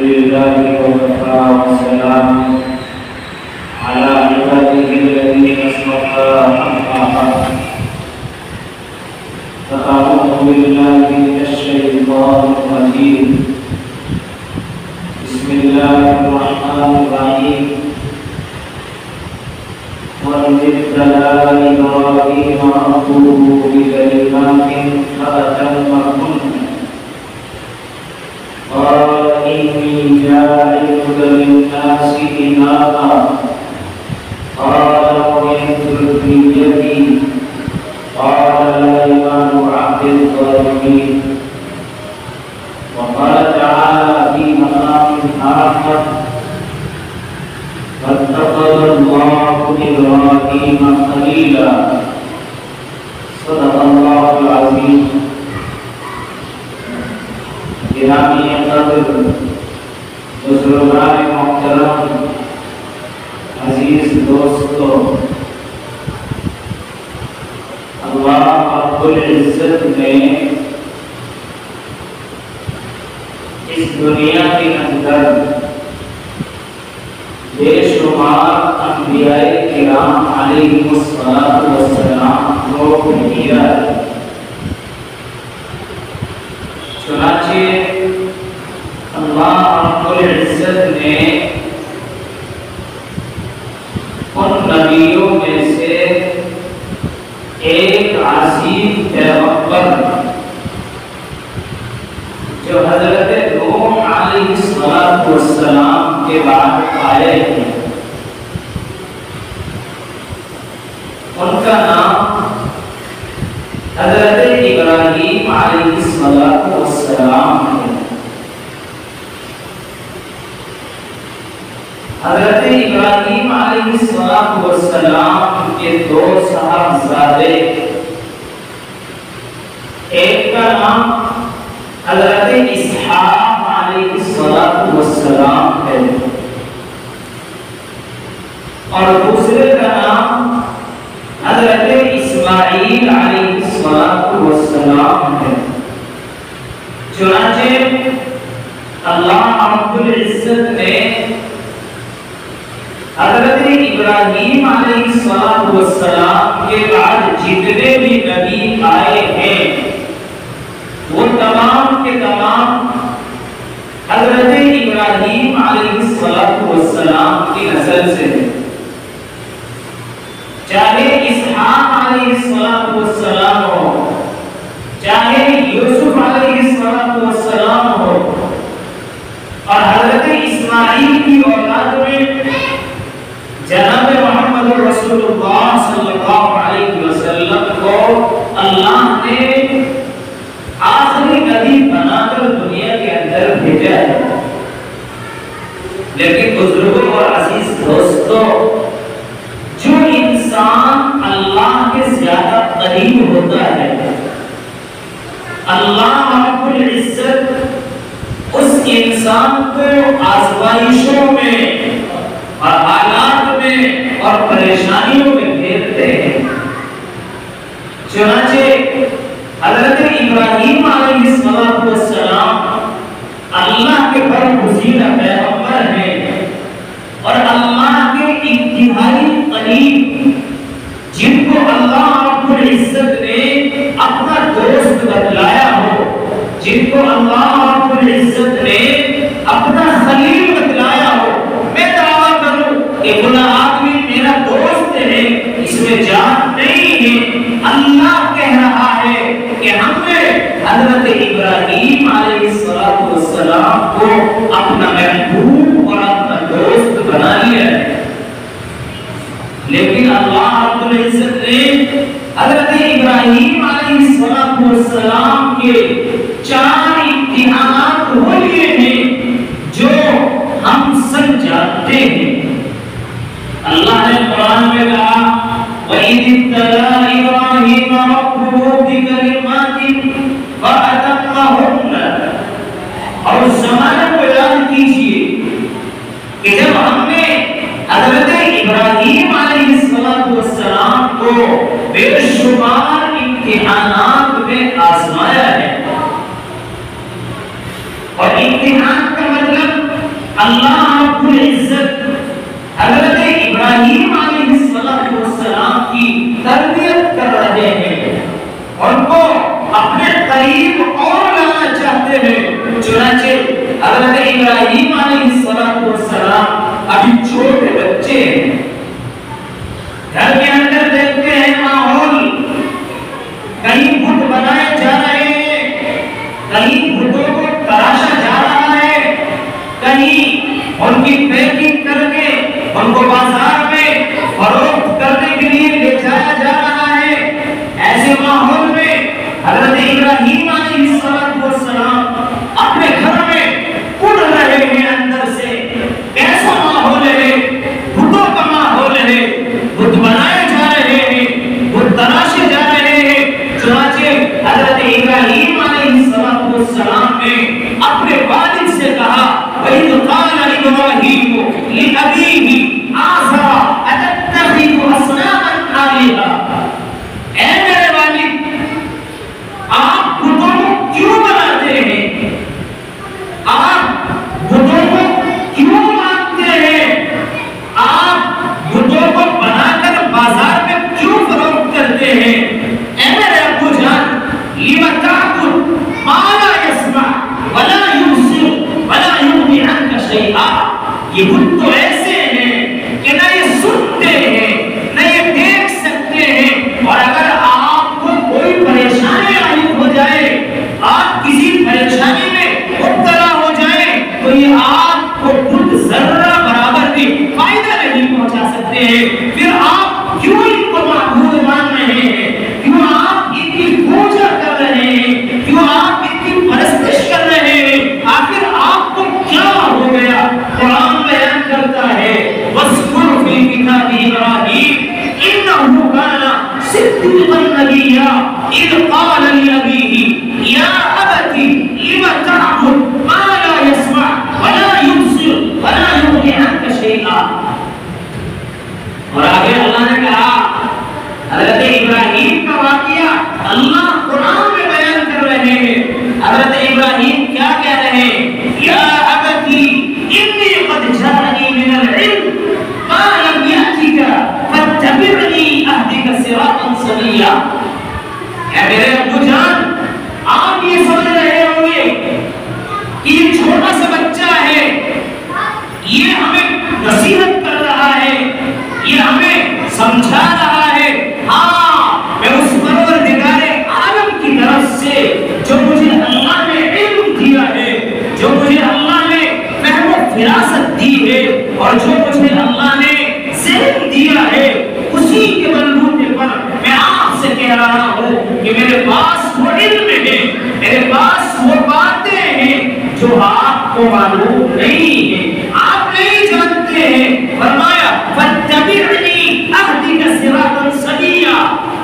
لله وكفى وسلام على عباده الذين اصطفى أما بعد فأعوذ بالله من الشيطان الرجيم بسم الله الرحمن الرحيم وإذ ابتلى إبراهيم ربه بكلمات فأتمهن قال إني جاعلك للناس إماما قال ومن ذريتي قال لا ينال عهد الظالمين وقال تعالى في مقام آخر فاتخذ الله إبراهيم خليلا صدق الله العظيم گرامی قدر بزرگان محترم عزیز دوستو اللہ رب العزت نے اس دنیا کے اندر بے شمار انبیاء کرام علیہ السلام کو بھیجا ہے چنانچہ اللہ رب العزت نے ان نبیوں میں سے ایک عظیم پیغمبر جو حضرت نوح علیہ السلام کے بعد آئے ہیں ان کا نام حضرت ابراہیم علیہ السلام ہے۔ حضرت ابراہیم علیہ السلام کے دو صاحبزادے، ایک کا نام حضرت اسحاق علیہ السلام ہے اور دوسرے کا نام حضرت اسماعیل علیہ السلام ہے۔ چنانچہ اللہ رب العزت نے حضرت ابراہیم علیہ السلام کے بعد جتنے بھی نبی آئے ہیں وہ تمام کے تمام حضرت ابراہیم علیہ السلام کی نسل سے ہیں، چاہے اسحاق علیہ السلام ہو، چاہے یوسف علیہ السلام ہو، اور حضرت اسماعیل کی اولاد میں جناب محمد رسول اللہ صلی اللہ علیہ وسلم کو اللہ نے آخری نبی بنا کر دنیا کے اندر بھیجا ہے۔ لیکن بزرگوں اور عزیز دوستوں، جو انسان اللہ کے زیادہ قریب ہوتا ہے، اللہ رب العزت اس انسان کو آزمائشوں میں اور حالات میں اور پریشانیوں میں گھیرتے ہیں۔ چنانچہ حضرت ابراہیم علیہ السلام اللہ کے برگزیدہ پیغمبر ہیں اور اللہ کے انتہائی قریب، جن کو اللہ رب العزت نے اپنا دوست بتلایا ہو، جن کو اللہ رب العزت نے اپنا خلیل بتلایا ہو۔ میں دعویٰ کروں کہ فلاں آدمی میرا دوست ہے، اس میں جان نہیں ہے، اللہ کہہ رہا ہے کہ ہم نے حضرت ابراہیم علیہ السلام کو اپنا محبوب اور اپنا دوست بنا لیا ہے۔ لیکن اللہ رب العزت نے حضرت ابراہیم علیہ السلام کے 4 امتحانات وہ لیے ہیں جو ہم سب جانتے ہیں۔ اللہ نے قرآن میں کہا وَإِذِ ابْتَلَىٰ إِبْرَاهِيمَ رَبُّهُ بِكَلِمَاتٍ فَأَتَمَّهُنَّ۔ اور اس زمانے کو یاد کیجئے کہ جب ہم نے حضرت ابراہیم علیہ السلام کو بے شمار امتحانات میں آزمایا ہے، اور امتحان کا مطلب اللہ رب العزت حضرت ابراہیم علیہ السلام کی تربیت کر رہے ہیں، ان کو اپنے قریب اور لانا چاہتے ہیں۔ چنانچہ حضرت ابراہیم علیہ السلام ابھی چھوٹے بچے ہیں، گھر کے اندر دیکھتے ہیں ماحول، کہیں بت بنائے جا رہے ہیں، کہیں بتوں کو تراشا جا رہا ہے، کہیں ان کی پیکنگ کر کے ان کو بازار میں فروخت کرنے کے لیے لے جایا جا رہا ہے۔ ایسے ماحول میں حضرت ابراہیم علیہ السلام اپنے گھر میں اڑ رہے ہیں اندر سے۔ کیسا ماحول ہے؟ بتوں کا ماحول ہے، بت بنائے جا رہے ہیں، بت تراشے جا رہے ہیں۔ چنانچہ حضرت ابراہیم علیہ السلام نے اپنے والد سے کہا، وَإِذْ قَالَ إِبْرَاهِيمُ لِأَبِيهِ آزَرَ أَتَتَّخِذُ أَصْنَامًا آلِهَةً، اے میرے والد، آپ بتوں کو کیوں بناتے ہیں؟ آپ بتوں کو کیوں مانتے ہیں؟ آپ بتوں کو بنا کر بازار میں کیوں فروخت کرتے ہیں؟ اے میرے ابو جان، لِمَ تَعْبُدُ مَا لَا يَسْمَعُ وَلَا يُبْصِرُ وَلَا يُغْنِي عَنْكَ شَيْئًا۔ یہ بت تو ایسے ہیں کہ نہ یہ سنتے ہیں نہ یہ دیکھ سکتے ہیں، اور اگر آپ کو کوئی پریشانی عائد ہو جائے، آپ کسی پریشانی میں مبتلا ہو جائیں، تو یہ آپ کو خود ذرہ برابر بھی فائدہ نہیں پہنچا سکتے ہیں۔ پھر آپ کیوں ان کو معبود مان رہے ہیں؟ کیوں آپ ان کی پوجا کر رہے ہیں؟ کیوں آپ ان کی پرستش کر رہے ہیں؟ آخر آپ کو کیا ہو گیا؟ قرآن بیان کرتا ہے، وَاذْكُرْ فِي الْكِتَابِ إِبْرَاهِيمَ إِنَّهُ كَانَ صِدِّيقًا نَبِيًّا إِذْ قَالَ لِأَبِيهِ يَا أَبَتِ لِمَ تَعْبُدُ مَا لَا يَسْمَعُ وَلَا يُبْصِرُ وَلَا يُغْنِي عَنْكَ شَيْئًا۔ اور آگے اللہ نے کہا، حضرت ابراہیم کا واقعہ اللہ قرآن میں بیان کر رہے ہیں۔ حضرت ابراہیم کیا کہہ رہے ہیں؟ یا ابتی انی قد جاءنی من العلم ما لم یأتک فاتبعنی اہدک صراطا سویا۔ اے میرے ابو جان، آپ یہ سمجھ رہے ہوں گے کہ یہ چھوٹا سا بچہ ہے، یہ ہمیں نصیحت کر رہا ہے، یہ ہمیں سمجھا رہا ہے۔ ہاں، میں اس پروردگار عالم کی طرف سے جو مجھے اللہ نے علم دیا ہے، جو مجھے اللہ نے فہم و فراست دی ہے، اور جو مجھے اللہ نے ذہن دیا ہے، اسی کے بلبوتے پر میں آپ سے کہہ رہا ہوں کہ میرے پاس وہ علم ہے، میرے پاس وہ باتیں ہیں جو آپ کو معلوم نہیں ہے، آپ نہیں جانتے ہیں۔ فرمایا فَاتَّبِعْنِي أَهْدِكَ صِرَاطًا سَوِيًّا،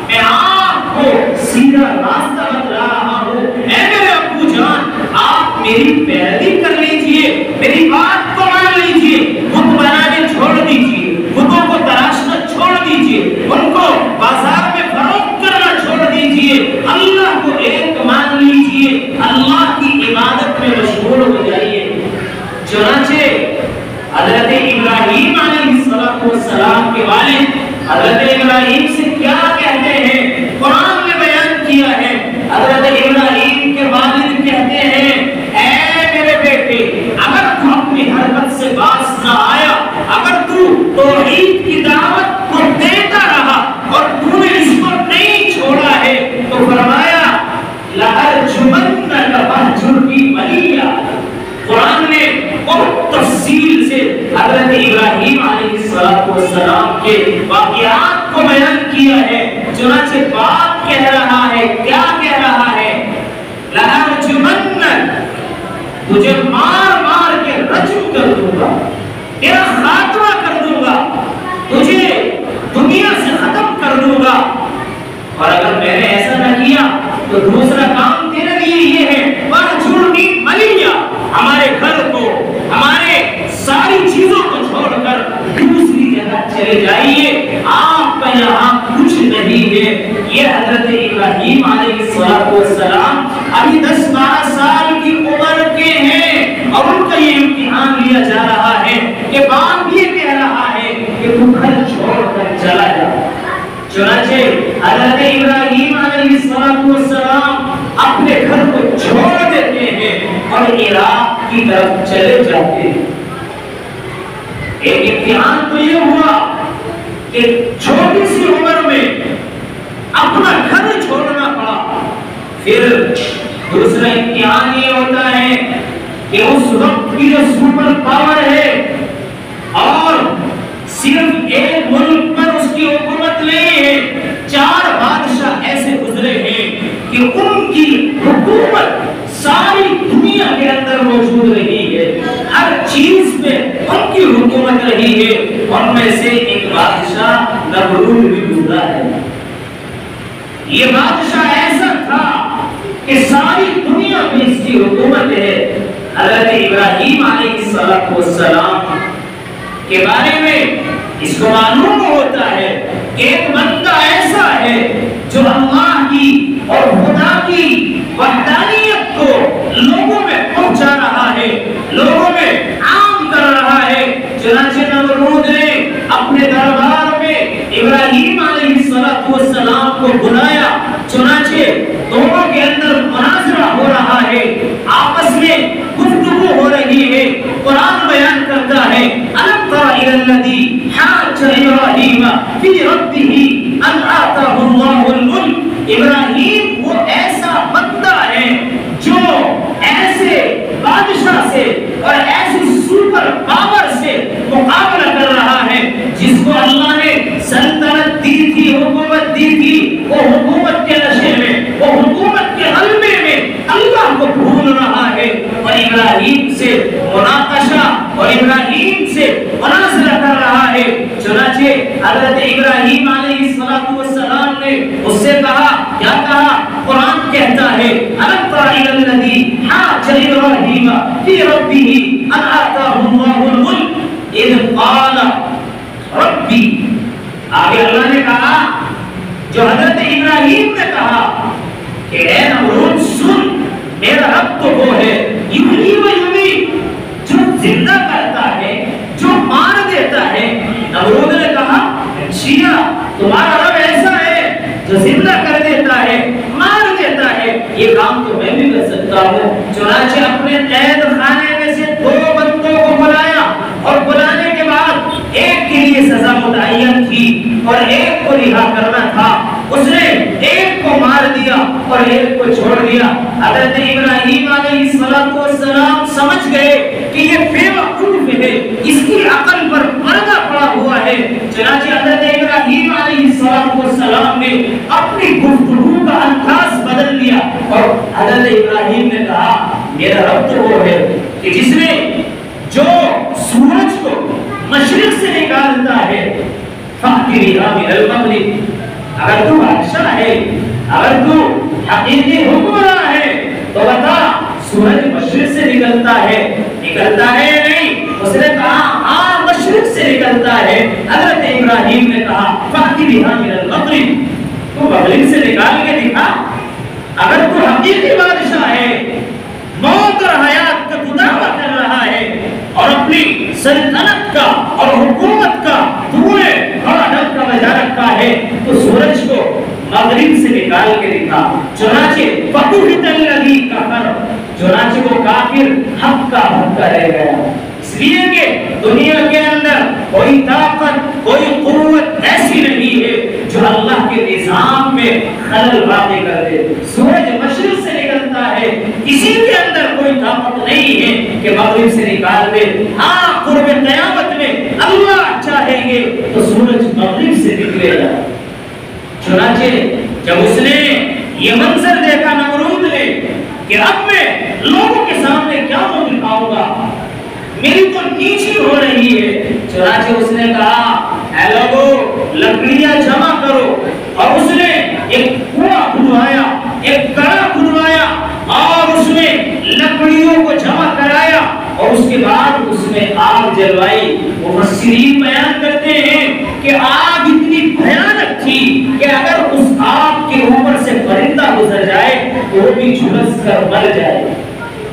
میں آپ کو سیدھا راستہ بتلا رہا ہوں۔ اے میرے ابو جان، آپ میری پیروی کر لیجئے، میری بات کو مان لیجئے، بت بنانے چھوڑ دیجئے، بتوں کو تراشنا چھوڑ دیجئے، ان کو بازار میں فروخت کرنا چھوڑ دیجئے، اللہ کو ایک مان لیجئے، اللہ کی عبادت میں مشغول ہو جائیے۔ چنانچہ حضرت ابراہیم علیہ السلام کے والد حضرت ابراہیم سے کیا کہتے ہیں؟ قرآن میں بیان کیا ہے۔ حضرت ابراہیم کے والد کہتے ہیں، اے میرے بیٹے، اگر تو اپنی حرکت سے باز نہ آیا، اگر تو توحید کی دعوت کو دیتا رہا اور تو نے اس کو نہیں چھوڑا ہے، تو فرمایا لَأَرْجُمَنَّكَ فَاهْجُرْنِي مَلِيًّا۔ قرآن نے بہت تفصیل سے حضرت ابراہیم علیہ السلام کے واقعات کو بیان کیا ہے۔ چنانچہ باپ کہہ رہا ہے، کیا کہہ رہا ہے؟ لَأَرْجُمَنَّكَ، تجھے مار مار کے رجم کر دوں گا، تیرا خاتمہ کر دوں گا، تجھے دنیا سے ختم کر دوں گا، اور اگر میں نے ایسا نہ کیا تو دوسرا کام تیرے لیے یہ ہے، وَاهْجُرْنِي مَلِيًّا، ہمارے گھر کو، ہمارے ساری چیزوں کو چھوڑ کر دوسری جگہ چلے جائیے، آپ کا یہاں کچھ نہیں ہے۔ یہ حضرت ابراہیم علیہ السلام ابھی 10-12 سال کی عمر کے ہیں، اور ان کا یہ امتحان لیا جا رہا باپ یہ کہہ رہا ہے کہ تو گھر چھوڑ کر چلا جا۔ چنانچہ حضرت ابراہیم علیہ السلام اپنے گھر کو چھوڑ دیتے ہیں اور عراق کی طرف چلے جاتے ہیں۔ ایک امتحان تو یہ ہوا کہ چھوٹی سی عمر میں اپنا گھر چھوڑنا پڑا۔ پھر دوسرا امتحان یہ ہوتا ہے کہ اس وقت کی جو سپر پاور ہے اور صرف ایک ملک پر اس کی حکومت نہیں ہے، 4 بادشاہ ایسے گزرے ہیں کہ ان کی حکومت ساری دنیا کے اندر موجود رہی ہے، ہر چیز میں ان کی حکومت رہی ہے۔ ان میں سے ایک بادشاہ نمرود بھی گزرا ہے۔ یہ بادشاہ ایسا تھا کہ ساری دنیا میں اس کی حکومت ہے۔ حضرت ابراہیم علیہ السلام کے بارے میں اس کو معلوم ہوتا ہے کہ ایک بندہ ایسا ہے جو اللہ کی اور خدا کی وحدانیت کو لوگوں میں پہنچا رہا ہے، لوگوں میں عام کر رہا ہے۔ چنانچہ نمرود نے اپنے دربار میں ابراہیم علیہ السلام کو بلایا۔ چنانچہ دونوں کے اندر مناظرہ ہو رہا ہے، آپس میں گفتگو ہو رہی ہے۔ قرآن بیان کرتا ہے أَلَمْ تَرَ إِلَى الَّذِي حَاجَّ إِبْرَاهِيمَ فِي رَبِّهِ أَنْ آتَاهُ اللَّهُ الْمُلْكَ۔ ابراہیم وہ ایسا بندہ ہے جو ایسے بادشاہ سے اور ایسی سپر پاور سے مقابلہ کر رہا ہے جس کو اللہ نے سلطنت دی تھی، حکومت دی تھی۔ وہ حکومت کے نشے میں، وہ حکومت کے غلبے میں اللہ کو بھول رہا ہے اور ابراہیم سے مناقشہ اور ابراہیم سے مناظرہ کر رہا ہے۔ چنانچہ حضرت ابراہیم علیہ السلام نے اس سے کہا، کیا کہا؟ قرآن کہتا ہے أَلَمْ تَرَ إِلَى الَّذِي حَاجَّ إِبْرَاهِيمَ فِي رَبِّهِ أَنْ آتَاهُ اللَّهُ الْمُلْكَ إِذْ قَالَ رَبِّي۔ آگے اللہ نے کہا، جو حضرت ابراہیم نے کہا کہ اے نمرود سن، میرا رب تو وہ ہے یحیی و یمیت، جو زندہ کرتا ہے، جو مار دیتا ہے۔ نمرود نے کہا، اچھا تمہارا رب ایسا ہے جو زندہ کر دیتا ہے، مار دیتا ہے، یہ کام تو میں بھی کر سکتا ہوں۔ چنانچہ اپنے قید خانے میں سے 2 بندوں کو بلایا اور بلانے کے بعد ایک کے لیے سزا متعین تھی اور ایک کو رہا کرنا تھا۔ اس نے ایک کو مار دیا اور ایک کو چھوڑ دیا۔ حضرت ابراہیم علیہ السلام سمجھ گئے کہ یہ بے وقوف ہے، اس کی عقل پر پردہ پڑا ہوا ہے۔ چنانچہ حضرت ابراہیم علیہ السلام نے اپنی گفتگو کا انداز بدل دیا اور حضرت ابراہیم نے کہا، میرا رب تو وہ ہے کہ جس نے جو سورج کو مشرق سے نکالتا ہے، فَأْتِ بِهَا مِنَ الْمَغْرِبِ۔ اگر تو بادشاہ ہے، اگر تو حقیقی حکمراں ہے تو بتا سورج مشرق سے نکلتا ہے یا نہیں؟ اس نے کہا ہاں مشرق سے نکلتا ہے۔ حضرت ابراہیم نے کہا فَأْتِ بِهَا مِنَ الْمَغْرِبِ، تو مغرب سے نکال کے دکھا۔ اگر تو حقیقی بادشاہ ہے، موت اور حیات کا دعویٰ کر رہا ہے اور اپنی سلطنت کا اور حکومت کا تمہیں بڑا ڈب کا بجا رکھا ہے، تو سورج کو مغرب سے نکال کے دکھا۔ چنانچہ فَبُهِتَ الَّذِي كَفَرَ، چنانچہ وہ کافر حق کا بھٹکا رہ گیا۔ اس لیے کہ دنیا کے اندر کوئی طاقت، کوئی قوت ایسی نہیں ہے جو اللہ کے نظام میں خلل واقع کر دے۔ سورج مشرق سے نکلتا ہے، کسی کے اندر کوئی طاقت نہیں ہے کہ مغرب سے نکال دے۔ ہاں قرب قیامت میں اللہ چاہیں گے تو سورج مغرب سے نکلے گا۔ چنانچہ جب اس نے یہ منظر دیکھا نمرود نے کہ اب میں لوگوں کے سامنے کیا منہ دکھاؤں گا، میری تو نیچی ہو رہی ہے، چنانچہ اس نے کہا اے لوگو لکڑیاں جمع کرو، اور اس نے ایک کنواں کھدوایا، ایک گڑھا کھدوایا اور اس میں لکڑیوں کو جمع کرایا اور اس کے بعد اس میں آگ جلوائی۔ مفسرین بیان کرتے ہیں کہ آگ اتنی بھیانک تھی کہ اگر اس آگ کے اوپر سے پرندہ گزر جائے تو وہ بھی جھلس کر مر جائے۔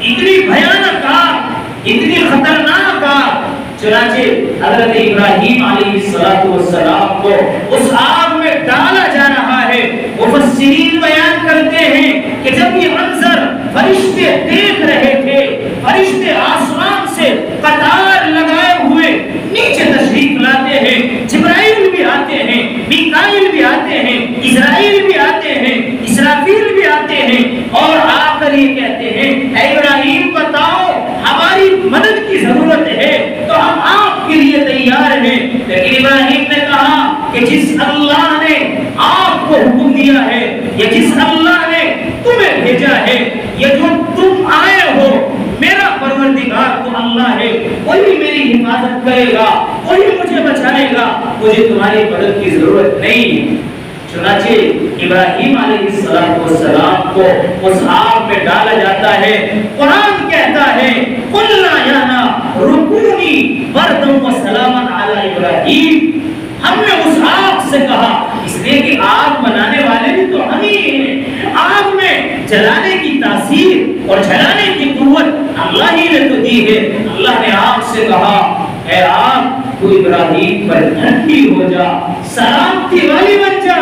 اتنی بھیانک آگ، اتنی خطرناک آگ۔ چنانچہ حضرت ابراہیم علیہ السلام کو اس آگ میں ڈالا جا رہا ہے۔ مفسرین بیان کرتے ہیں کہ جب یہ منظر فرشتے دیکھ رہے تھے، فرشتے آسمان سے قطار لگائے ہوئے نیچے تشریف لاتے ہیں، جبرائیل بھی آتے ہیں، میکائیل بھی آتے ہیں، اسرائیل بھی آتے ہیں، اسرافیل بھی آتے ہیں، اور آ کر یہ کہتے ہیں اے ابراہیم بتاؤ ہماری مدد کی ضرورت ہے تو ہم آپ کے لیے تیار ہیں۔ لیکن ابراہیم نے کہا کہ جس اللہ نے آپ کو حکم دیا ہے یا جس اللہ نے تمہیں بھیجا ہے، یہ جو تم آئے ہو میرا پروردگار تو اللہ ہے، وہی میری حفاظت کرے گا، وہی مجھے بچائے گا، مجھے تمہاری مدد کی ضرورت نہیں۔ چنانچہ ابراہیم علیہ السلام کو اس آگ میں ڈالا جاتا ہے۔ قرآن کہتا ہے قُلْنَا يَا نَارُ كُونِي بَرْدًا وَسَلَامًا عَلَىٰ إِبْرَاهِيمَ، ہم نے اس آگ سے کہا، اس لیے کہ آگ بنانے والے بھی تو ہم ہی ہیں، آگ میں جلانے کی تاثیر اور جلانے کی قوت اللہ ہی نے تو دی ہے۔ اللہ نے آگ سے کہا اے آگ تو ابراہیم پر ٹھنڈی ہو جا، سلامتی والی بن جا،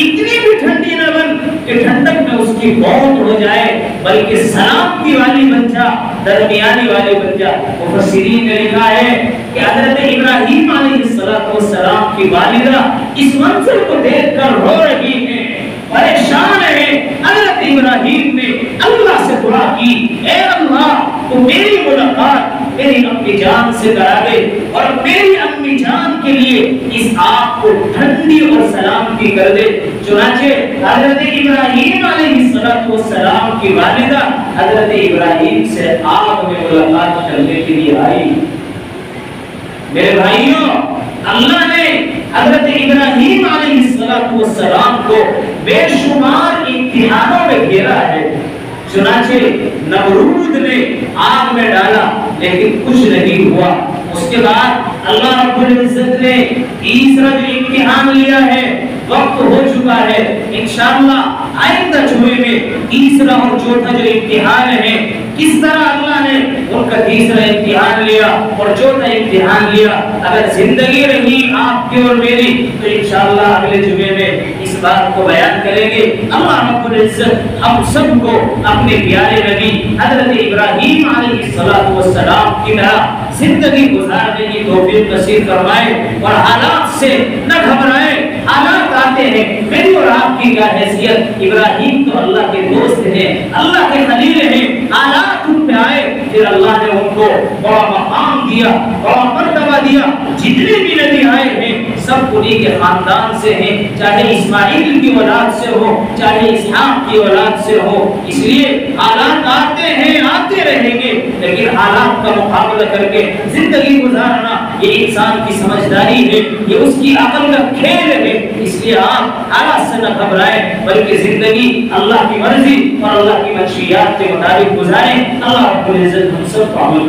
اتنی بھی ٹھنڈی نہ بن کہ ٹھنڈک میں اس کی موت ہو جائے، بلکہ سلامتی والی بن جا، درمیانی والی بن جا۔ مفسرین نے لکھا ہے کہ حضرت ابراہیم علیہ السلام کی والدہ اس منظر کو دیکھ کر رو رہی ہیں، پریشان ہیں۔ حضرت ابراہیم نے اللہ سے دعا کی اے اللہ تو میری ملاقات میری امی جان سے کرا دے اور میری امی جان کے لیے اس آگ کو ٹھنڈی اور سلامتی کر دے۔ چنانچہ حضرت ابراہیم علیہ السلام کی والدہ حضرت ابراہیم سے آگ میں ملاقات کرنے کے لیے آئی۔ میرے بھائیوں، اللہ نے حضرت ابراہیم علیہ السلام کو بے شمار امتحانوں میں گھیرا ہے۔ چنانچہ نمرود نے آگ میں ڈالا لیکن کچھ نہیں ہوا۔ اس کے بعد اللہ رب العزت نے تیسرا جو امتحان لیا ہے، وقت ہو چکا ہے، انشاءاللہ آئندہ جمعے میں تیسرا اور چوتھا جو امتحان ہے کس طرح اللہ نے ان کا تیسرا امتحان لیا اور چوتھا امتحان لیا، اگر زندگی رہی آپ کی اور میری تو انشاءاللہ اگلے جمعے میں اس بات کو بیان کریں گے۔ اللہ رب العزت ہم سب کو اپنے پیارے نبی حضرت ابراہیم علیہ السلام کی طرح زندگی گزارنے کی توفیق نصیب فرمائے اور حالات سے نہ گھبرائے۔ حالات آتے ہیں، میری اور آپ کی کیا حیثیت؟ ابراہیم تو اللہ کے دوست ہیں، اللہ کے خلیل ہیں، حالات ان پہ آئے پھر اللہ نے ان کو بڑا مقام دیا، بڑا مرتبہ دیا۔ جتنے بھی نبی آئے ہیں سب انہی کے خاندان سے ہیں، چاہے اسماعیل کی اولاد سے ہو چاہے اسحاق کی اولاد سے ہو۔ اس لیے حالات آتے ہیں، آتے رہیں گے، لیکن حالات کا مقابلہ کر کے زندگی گزارنا یہ انسان کی سمجھداری ہے، یہ اس کی عقل کا کھیل ہے۔ اس لیے آپ حالات سے نہ گھبرائیں بلکہ زندگی اللہ کی مرضی اور اللہ کی منشیات کے مطابق گزاریں۔ اللہ رب العزت ہم سب کو عمل